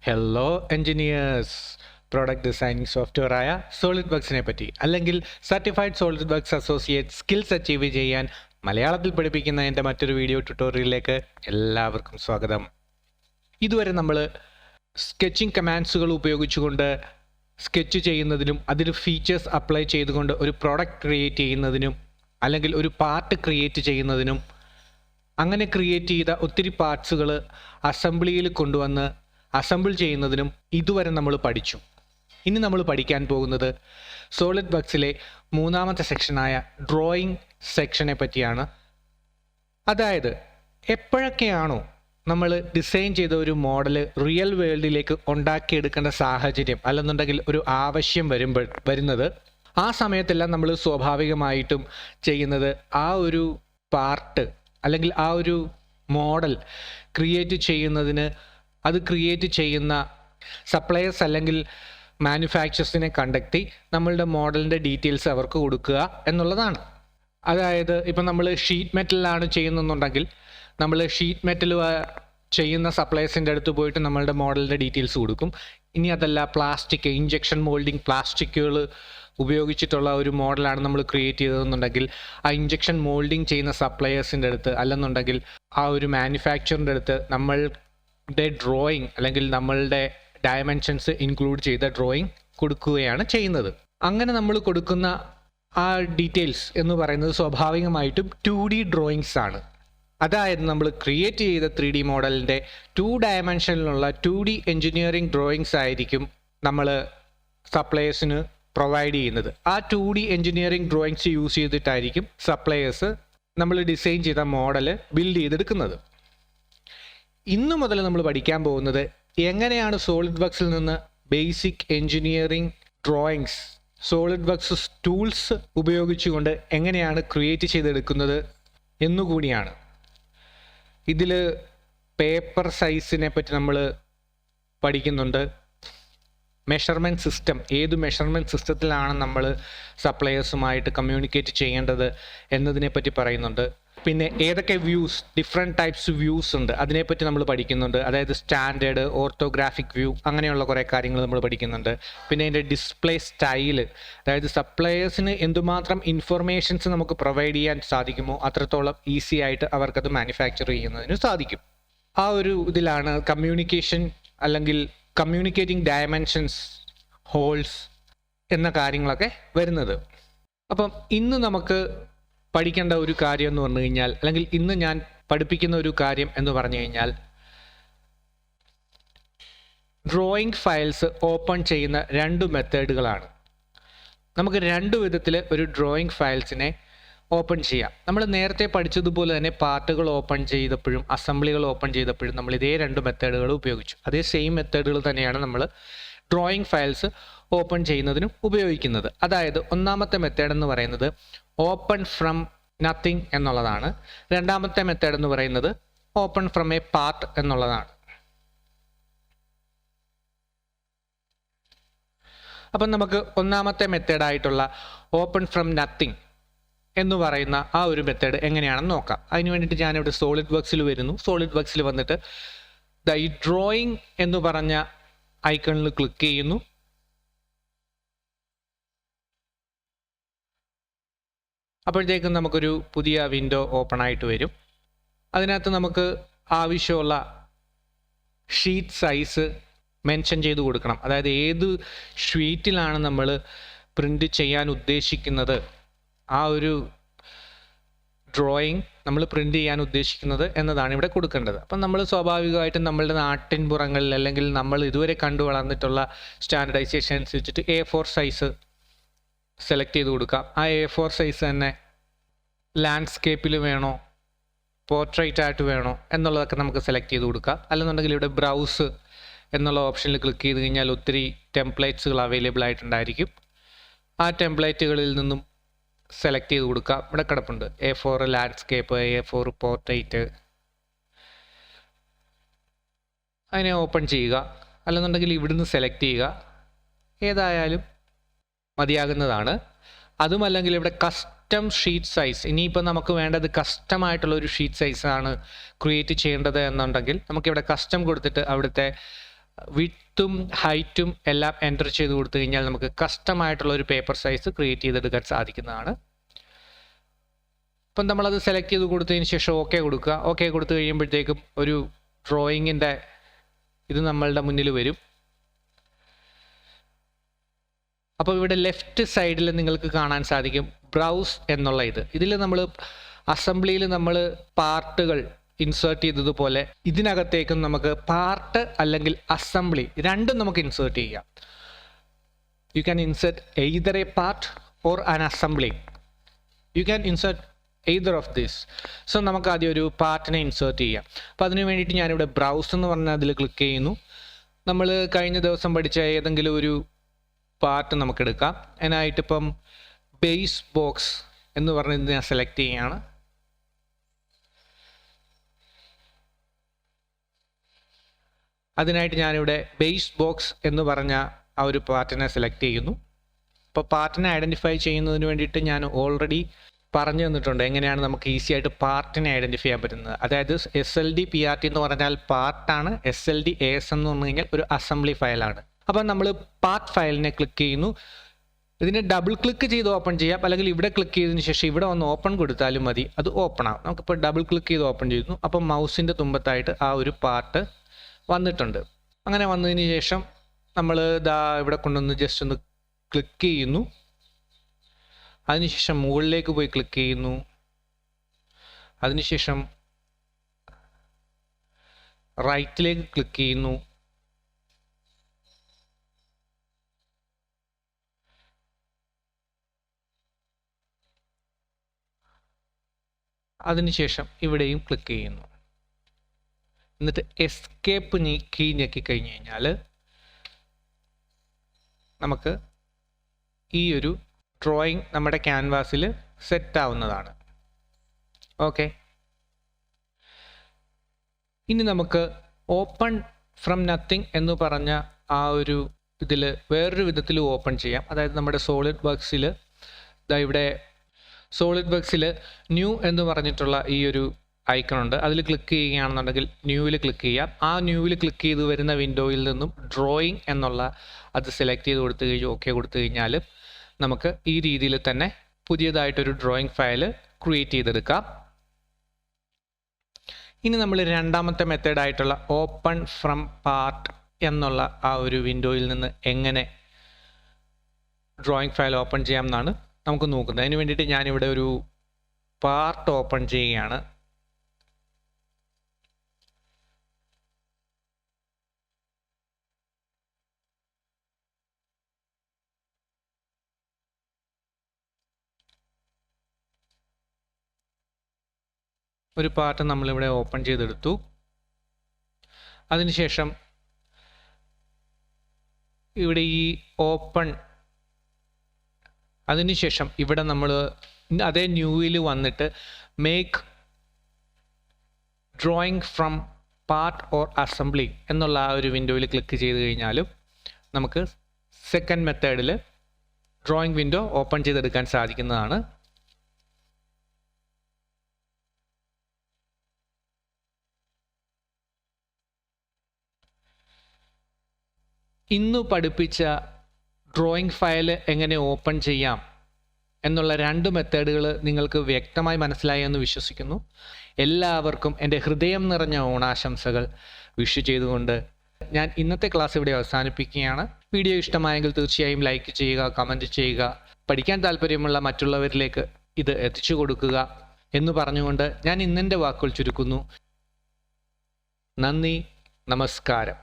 Hello engineers, product designing software ആയ solid പറ്റി അല്ലെങ്കിൽ certified solid works associate skills achieve ചെയ്യാൻ മലയാളത്തിൽ പഠിപ്പിക്കുന്ന എൻ്റെ മറ്റൊരു വീഡിയോ ട്യൂട്ടോറിയലിലേക്ക് എല്ലാവർക്കും സ്വാഗതം. ഇതുവരെ നമ്മൾ സ്കെച്ചിങ് കമാൻഡ്സുകൾ ഉപയോഗിച്ചുകൊണ്ട് സ്കെച്ച് ചെയ്യുന്നതിനും അതിൽ ഫീച്ചേഴ്സ് അപ്ലൈ ചെയ്തുകൊണ്ട് ഒരു പ്രോഡക്റ്റ് ക്രിയേറ്റ് ചെയ്യുന്നതിനും അല്ലെങ്കിൽ ഒരു പാർട്ട് ക്രിയേറ്റ് ചെയ്യുന്നതിനും അങ്ങനെ ക്രിയേറ്റ് ചെയ്ത ഒത്തിരി പാർട്സുകൾ അസംബ്ലിയിൽ കൊണ്ടുവന്ന് അസംബിൾ ചെയ്യുന്നതിനും ഇതുവരെ നമ്മൾ പഠിച്ചു. ഇനി നമ്മൾ പഠിക്കാൻ പോകുന്നത് സോളിഡ് വർക്സിലെ മൂന്നാമത്തെ സെക്ഷനായ ഡ്രോയിങ് സെക്ഷനെ പറ്റിയാണ്. അതായത് എപ്പോഴൊക്കെയാണോ നമ്മൾ ഡിസൈൻ ചെയ്ത ഒരു മോഡൽ റിയൽ വേൾഡിലേക്ക് ഉണ്ടാക്കിയെടുക്കേണ്ട സാഹചര്യം അല്ലെന്നുണ്ടെങ്കിൽ ഒരു ആവശ്യം വരുന്നത്, ആ സമയത്തെല്ലാം നമ്മൾ സ്വാഭാവികമായിട്ടും ചെയ്യുന്നത് ആ ഒരു പാർട്ട് അല്ലെങ്കിൽ ആ ഒരു മോഡൽ ക്രിയേറ്റ് ചെയ്യുന്നതിന് അത് ക്രിയേറ്റ് ചെയ്യുന്ന സപ്ലയേഴ്സ് അല്ലെങ്കിൽ മാനുഫാക്ചേഴ്സിനെ കണ്ടെത്തി നമ്മളുടെ മോഡലിൻ്റെ ഡീറ്റെയിൽസ് അവർക്ക് കൊടുക്കുക എന്നുള്ളതാണ്. അതായത് ഇപ്പം നമ്മൾ ഷീറ്റ് മെറ്റലിലാണ് ചെയ്യുന്നുണ്ടെങ്കിൽ നമ്മൾ ഷീറ്റ് മെറ്റൽ ചെയ്യുന്ന സപ്ലയേഴ്സിൻ്റെ അടുത്ത് പോയിട്ട് നമ്മളുടെ മോഡലിൻ്റെ ഡീറ്റെയിൽസ് കൊടുക്കും. ഇനി അതല്ല പ്ലാസ്റ്റിക് ഇഞ്ചക്ഷൻ മോൾഡിങ് പ്ലാസ്റ്റിക്കുകൾ ഉപയോഗിച്ചിട്ടുള്ള ഒരു മോഡലാണ് നമ്മൾ ക്രിയേറ്റ് ചെയ്തതെന്നുണ്ടെങ്കിൽ ആ ഇഞ്ചക്ഷൻ മോൾഡിങ് ചെയ്യുന്ന സപ്ലയേഴ്സിൻ്റെ അടുത്ത് അല്ലെന്നുണ്ടെങ്കിൽ ആ ഒരു മാനുഫാക്ചറിൻ്റെ അടുത്ത് നമ്മളുടെ ഡ്രോയിങ് അല്ലെങ്കിൽ നമ്മളുടെ ഡയമെൻഷൻസ് ഇൻക്ലൂഡ് ചെയ്ത ഡ്രോയിങ് കൊടുക്കുകയാണ് ചെയ്യുന്നത്. അങ്ങനെ നമ്മൾ കൊടുക്കുന്ന ആ ഡീറ്റെയിൽസ് എന്ന് പറയുന്നത് സ്വാഭാവികമായിട്ടും 2D ഡ്രോയിങ്സ് ആണ്. അതായത് നമ്മൾ ക്രിയേറ്റ് ചെയ്ത 3D മോഡലിൻ്റെ 2 ഡയമെൻഷനിലുള്ള 2D എൻജിനീയറിംഗ് ഡ്രോയിങ്സ് ആയിരിക്കും നമ്മൾ സപ്ലയേഴ്സിന് പ്രൊവൈഡ് ചെയ്യുന്നത്. ആ 2D എൻജിനീയറിംഗ് ഡ്രോയിങ്സ് യൂസ് ചെയ്തിട്ടായിരിക്കും സപ്ലയേഴ്സ് നമ്മൾ ഡിസൈൻ ചെയ്ത മോഡൽ ബിൽഡ് ചെയ്തെടുക്കുന്നത്. ഇന്നു മുതൽ നമ്മൾ പഠിക്കാൻ പോകുന്നത് എങ്ങനെയാണ് സോളിഡ് വർക്സിൽ നിന്ന് basic engineering drawings solid works tools ഉപയോഗിച്ചുകൊണ്ട് എങ്ങനെയാണ് ക്രിയേറ്റ് ചെയ്തെടുക്കുന്നത് എന്നുകൂടിയാണ്. ഇതിൽ പേപ്പർ സൈസിനെ പറ്റി നമ്മൾ പഠിക്കുന്നുണ്ട്. മെഷർമെൻറ്റ് സിസ്റ്റം, ഏത് മെഷർമെൻറ്റ് സിസ്റ്റത്തിലാണ് നമ്മൾ സപ്ലയേഴ്സുമായിട്ട് കമ്മ്യൂണിക്കേറ്റ് ചെയ്യേണ്ടത് എന്നതിനെപ്പറ്റി പറയുന്നുണ്ട്. പിന്നെ ഏതൊക്കെ വ്യൂസ്, ഡിഫറെൻറ്റ് ടൈപ്സ് വ്യൂസ് ഉണ്ട്, അതിനെപ്പറ്റി നമ്മൾ പഠിക്കുന്നുണ്ട്. അതായത് സ്റ്റാൻഡേർഡ്, ഓർത്തോഗ്രാഫിക് വ്യൂ, അങ്ങനെയുള്ള കുറേ കാര്യങ്ങൾ നമ്മൾ പഠിക്കുന്നുണ്ട്. പിന്നെ അതിൻ്റെ ഡിസ്പ്ലേ സ്റ്റൈല്, അതായത് സപ്ലയേഴ്സിന് എന്തുമാത്രം ഇൻഫർമേഷൻസ് നമുക്ക് പ്രൊവൈഡ് ചെയ്യാൻ സാധിക്കുമോ അത്രത്തോളം ഈസി ആയിട്ട് അവർക്കത് മാനുഫാക്ചർ ചെയ്യുന്നതിന് സാധിക്കും. ആ ഒരു ഇതിലാണ് കമ്മ്യൂണിക്കേഷൻ അല്ലെങ്കിൽ കമ്മ്യൂണിക്കേറ്റിംഗ് ഡയമെൻഷൻസ്, ഹോൾസ് എന്ന കാര്യങ്ങളൊക്കെ വരുന്നത്. അപ്പം ഇന്ന് നമുക്ക് പഠിക്കേണ്ട ഒരു കാര്യം എന്ന് പറഞ്ഞു കഴിഞ്ഞാൽ, അല്ലെങ്കിൽ ഇന്ന് ഞാൻ പഠിപ്പിക്കുന്ന ഒരു കാര്യം എന്ന് പറഞ്ഞു കഴിഞ്ഞാൽ, ഡ്രോയിങ് ഫയൽസ് ഓപ്പൺ ചെയ്യുന്ന 2 മെത്തേഡുകളാണ്. നമുക്ക് 2 വിധത്തിൽ ഒരു ഡ്രോയിങ് ഫയൽസിനെ ഓപ്പൺ ചെയ്യാം. നമ്മൾ നേരത്തെ പഠിച്ചതുപോലെ തന്നെ പാർട്ടുകൾ ഓപ്പൺ ചെയ്തപ്പോഴും അസംബ്ലികൾ ഓപ്പൺ ചെയ്തപ്പോഴും നമ്മൾ ഇതേ 2 മെത്തേഡുകൾ ഉപയോഗിച്ചു. അതേ സെയിം മെത്തേഡുകൾ തന്നെയാണ് നമ്മൾ ഡ്രോയിങ് ഫയൽസ് ഓപ്പൺ ചെയ്യുന്നതിനും ഉപയോഗിക്കുന്നത്. അതായത് ഒന്നാമത്തെ മെത്തേഡ് എന്ന് പറയുന്നത് ഓപ്പൺ ഫ്രം നത്തിങ് എന്നുള്ളതാണ്. രണ്ടാമത്തെ മെത്തേഡ് എന്ന് പറയുന്നത് ഓപ്പൺ ഫ്രം എ പാർട്ട് എന്നുള്ളതാണ്. അപ്പം നമുക്ക് ഒന്നാമത്തെ മെത്തേഡായിട്ടുള്ള ഓപ്പൺ ഫ്രം നത്തിങ് എന്ന് പറയുന്ന ആ ഒരു മെത്തേഡ് എങ്ങനെയാണെന്ന് നോക്കാം. അതിന് വേണ്ടിയിട്ട് ഞാനിവിടെ സോളിഡ് വർക്സിൽ വരുന്നു. സോളിഡ് വർക്സിൽ വന്നിട്ട് ഈ ഡ്രോയിങ് എന്ന് പറഞ്ഞ ഐക്കണിൽ ക്ലിക്ക് ചെയ്യുന്നു. അപ്പോഴത്തേക്കും നമുക്കൊരു പുതിയ വിൻഡോ ഓപ്പൺ ആയിട്ട് വരും. അതിനകത്ത് നമുക്ക് ആവശ്യമുള്ള ഷീറ്റ് സൈസ് മെൻഷൻ ചെയ്ത് കൊടുക്കണം. അതായത് ഏത് ഷീറ്റിലാണ് നമ്മൾ പ്രിൻ്റ് ചെയ്യാൻ ഉദ്ദേശിക്കുന്നത്, ആ ഒരു ഡ്രോയിങ് നമ്മൾ പ്രിൻ്റ് ചെയ്യാൻ ഉദ്ദേശിക്കുന്നത് എന്നതാണ് ഇവിടെ കൊടുക്കേണ്ടത്. അപ്പം നമ്മൾ സ്വാഭാവികമായിട്ടും നമ്മളുടെ നാട്ടിൻപുറങ്ങളിൽ അല്ലെങ്കിൽ നമ്മൾ ഇതുവരെ കണ്ടു വളർന്നിട്ടുള്ള സ്റ്റാൻഡർഡൈസേഷൻ അനുസരിച്ചിട്ട് A4 സൈസ് സെലക്ട് ചെയ്ത് കൊടുക്കാം. ആ A4 സൈസ് തന്നെ ലാൻഡ്സ്കേപ്പിൽ വേണോ പോർട്രേറ്റ് ആയിട്ട് വേണോ എന്നുള്ളതൊക്കെ നമുക്ക് സെലക്ട് ചെയ്ത് കൊടുക്കാം. അല്ലെന്നുണ്ടെങ്കിൽ ഇവിടെ ബ്രൗസ് എന്നുള്ള ഓപ്ഷനിൽ ക്ലിക്ക് ചെയ്ത് കഴിഞ്ഞാൽ ഒത്തിരി ടെംപ്ലേറ്റ്സുകൾ അവൈലബിൾ ആയിട്ടുണ്ടായിരിക്കും. ആ ടെംപ്ലേറ്റുകളിൽ നിന്നും സെലക്ട് ചെയ്ത് കൊടുക്കാം. ഇവിടെ കിടപ്പുണ്ട് A4 ലാൻഡ്സ്കേപ്പ്, A4 പോർട്രേറ്റ്. അതിനെ ഓപ്പൺ ചെയ്യുക. അല്ലെന്നുണ്ടെങ്കിൽ ഇവിടുന്ന് സെലക്ട് ചെയ്യുക. ഏതായാലും മതിയാകുന്നതാണ്. അതുമല്ലെങ്കിൽ ഇവിടെ കസ്റ്റം ഷീറ്റ് സൈസ്, ഇനിയിപ്പോൾ നമുക്ക് വേണ്ടത് കസ്റ്റമായിട്ടുള്ള ഒരു ഷീറ്റ് സൈസാണ് ക്രിയേറ്റ് ചെയ്യേണ്ടത് എന്നുണ്ടെങ്കിൽ നമുക്കിവിടെ കസ്റ്റം കൊടുത്തിട്ട് അവിടുത്തെ വിഡ്ത്തും ഹൈറ്റും എല്ലാം എൻ്റർ ചെയ്ത് കൊടുത്തു കഴിഞ്ഞാൽ നമുക്ക് കസ്റ്റമായിട്ടുള്ള ഒരു പേപ്പർ സൈസ് ക്രിയേറ്റ് ചെയ്തെടുക്കാൻ സാധിക്കുന്നതാണ്. അപ്പം നമ്മളത് സെലക്ട് ചെയ്ത് കൊടുത്തതിന് ശേഷം ഓക്കെ കൊടുക്കുക. ഓക്കെ കൊടുത്തു കഴിയുമ്പോഴത്തേക്കും ഒരു ഡ്രോയിങ്ങിൻ്റെ ഇത് നമ്മളുടെ മുന്നിൽ വരും. അപ്പോൾ ഇവിടെ ലെഫ്റ്റ് സൈഡിൽ നിങ്ങൾക്ക് കാണാൻ സാധിക്കും ബ്രൗസ് എന്നുള്ള ഇതിൽ നമ്മൾ അസംബ്ലിയിൽ നമ്മൾ പാർട്ടുകൾ ഇൻസേർട്ട് ചെയ്തതുപോലെ ഇതിനകത്തേക്കും നമുക്ക് പാർട്ട് അല്ലെങ്കിൽ അസംബ്ലി രണ്ടും നമുക്ക് ഇൻസേർട്ട് ചെയ്യാം. You can insert either A part or an assembly. You can insert either of this. So നമുക്ക് ആദ്യം ഒരു പാർട്ടിനെ ഇൻസേർട്ട് ചെയ്യാം. അപ്പോൾ അതിന് വേണ്ടിയിട്ട് ഞാനിവിടെ ബ്രൗസ് എന്ന് പറഞ്ഞാൽ അതിൽ ക്ലിക്ക് ചെയ്യുന്നു. നമ്മൾ കഴിഞ്ഞ ദിവസം പഠിച്ച ഏതെങ്കിലും ഒരു പാർട്ട് നമുക്ക് എടുക്കാം. അതിനായിട്ടിപ്പം ബേസ് ബോക്സ് എന്ന് പറഞ്ഞത് ഞാൻ സെലക്ട് ചെയ്യുകയാണ്. അതിനായിട്ട് ഞാനിവിടെ ബേസ് ബോക്സ് എന്ന് പറഞ്ഞ ആ ഒരു പാർട്ടിനെ സെലക്ട് ചെയ്യുന്നു. അപ്പോൾ പാർട്ടിനെ ഐഡൻറ്റിഫൈ ചെയ്യുന്നതിന് വേണ്ടിയിട്ട് ഞാൻ ഓൾറെഡി പറഞ്ഞു തന്നിട്ടുണ്ട് എങ്ങനെയാണ് നമുക്ക് ഈസി ആയിട്ട് പാർട്ടിനെ ഐഡൻറ്റിഫൈ ചെയ്യാൻ പറ്റുന്നത്. അതായത് SLD PRT എന്ന് പറഞ്ഞാൽ പാർട്ടാണ്, SLD AS എന്ന് പറഞ്ഞു കഴിഞ്ഞാൽ ഒരു അസംബ്ലി ഫയലാണ്. അപ്പം നമ്മൾ പാർട്ട് ഫയലിനെ ക്ലിക്ക് ചെയ്യുന്നു. ഇതിനെ ഡബിൾ ക്ലിക്ക് ചെയ്ത് ഓപ്പൺ ചെയ്യാം, അല്ലെങ്കിൽ ഇവിടെ ക്ലിക്ക് ചെയ്തതിന് ശേഷം ഇവിടെ വന്ന് ഓപ്പൺ കൊടുത്താലും മതി, അത് ഓപ്പൺ ആവും. നമുക്കിപ്പോൾ ഡബിൾ ക്ലിക്ക് ചെയ്ത് ഓപ്പൺ ചെയ്യുന്നു. അപ്പം മൗസിൻ്റെ തുമ്പത്തായിട്ട് ആ ഒരു പാർട്ട് വന്നിട്ടുണ്ട്. അങ്ങനെ വന്നതിന് ശേഷം നമ്മൾ ഇവിടെ കൊണ്ടുവന്ന് ജസ്റ്റ് ഒന്ന് ക്ലിക്ക് ചെയ്യുന്നു. അതിനുശേഷം മുകളിലേക്ക് പോയി ക്ലിക്ക് ചെയ്യുന്നു. അതിനുശേഷം റൈറ്റിലേക്ക് ക്ലിക്ക് ചെയ്യുന്നു. അതിനുശേഷം ഇവിടെയും ക്ലിക്ക് ചെയ്യുന്നു. എന്നിട്ട് എസ്കേപ്പ് കീ ഞെക്കി കഴിഞ്ഞ് കഴിഞ്ഞാൽ നമുക്ക് ഈ ഒരു ഡ്രോയിങ് നമ്മുടെ ക്യാൻവാസിൽ സെറ്റ് ആവുന്നതാണ്. ഓക്കെ, ഇനി നമുക്ക് ഓപ്പൺ ഫ്രം നത്തിങ് എന്ന് പറഞ്ഞ ആ ഒരു ഇതിൽ വേറൊരു വിധത്തിൽ ഓപ്പൺ ചെയ്യാം. അതായത് നമ്മുടെ സോളിഡ് വർക്സിൽ ഇവിടെ സോളിഡ് വർക്സിൽ ന്യൂ എന്ന് പറഞ്ഞിട്ടുള്ള ഈ ഒരു ഐക്കൺ ഉണ്ട്. അതിൽ ക്ലിക്ക് ചെയ്യുകയാണെന്നുണ്ടെങ്കിൽ ന്യൂവിൽ ക്ലിക്ക് ചെയ്യാം. ആ ന്യൂവിൽ ക്ലിക്ക് ചെയ്ത് വരുന്ന വിൻഡോയിൽ നിന്നും ഡ്രോയിങ് എന്നുള്ള അത് സെലക്ട് ചെയ്ത് കൊടുത്തു കഴിഞ്ഞ് ഓക്കെ കൊടുത്തു കഴിഞ്ഞാൽ നമുക്ക് ഈ രീതിയിൽ തന്നെ പുതിയതായിട്ടൊരു ഡ്രോയിങ് ഫയൽ ക്രിയേറ്റ് ചെയ്തെടുക്കാം. ഇനി നമ്മൾ രണ്ടാമത്തെ മെത്തേഡായിട്ടുള്ള ഓപ്പൺ ഫ്രം പാർട്ട് എന്നുള്ള ആ ഒരു വിൻഡോയിൽ നിന്ന് എങ്ങനെ ഡ്രോയിങ് ഫയൽ ഓപ്പൺ ചെയ്യാം എന്നാണ് നമുക്ക് നോക്കുന്നത്. അതിന് വേണ്ടിയിട്ട് ഞാനിവിടെ ഒരു പാർട്ട് ഓപ്പൺ ചെയ്യുകയാണ്. ഒരു പാർട്ട് നമ്മളിവിടെ ഓപ്പൺ ചെയ്തെടുത്തു. അതിനുശേഷം ഇവിടെ ഈ ഓപ്പൺ അതിനുശേഷം ഇവിടെ നമ്മൾ അതേ ന്യൂവിൽ വന്നിട്ട് make drawing from part or assembly എന്നുള്ള ആ ഒരു വിൻഡോയിൽ ക്ലിക്ക് ചെയ്ത് കഴിഞ്ഞാലും നമുക്ക് സെക്കൻഡ് മെത്തേഡിൽ ഡ്രോയിങ് വിൻഡോ ഓപ്പൺ ചെയ്തെടുക്കാൻ സാധിക്കുന്നതാണ്. ഇന്ന് പഠിപ്പിച്ച ഡ്രോയിങ് ഫയൽ എങ്ങനെ ഓപ്പൺ ചെയ്യാം എന്നുള്ള രണ്ട് മെത്തേഡുകൾ നിങ്ങൾക്ക് വ്യക്തമായി മനസ്സിലായി എന്ന് വിശ്വസിക്കുന്നു. എല്ലാവർക്കും എൻ്റെ ഹൃദയം നിറഞ്ഞ ഓണാശംസകൾ വിഷ് ചെയ്തുകൊണ്ട് ഞാൻ ഇന്നത്തെ ക്ലാസ് ഇവിടെ അവസാനിപ്പിക്കുകയാണ്. വീഡിയോ ഇഷ്ടമായെങ്കിൽ തീർച്ചയായും ലൈക്ക് ചെയ്യുക, കമൻറ്റ് ചെയ്യുക, പഠിക്കാൻ താല്പര്യമുള്ള മറ്റുള്ളവരിലേക്ക് ഇത് എത്തിച്ചു കൊടുക്കുക എന്ന് പറഞ്ഞുകൊണ്ട് ഞാൻ ഇന്നെൻ്റെ വാക്കുകൾ ചുരുക്കുന്നു. നന്ദി, നമസ്കാരം.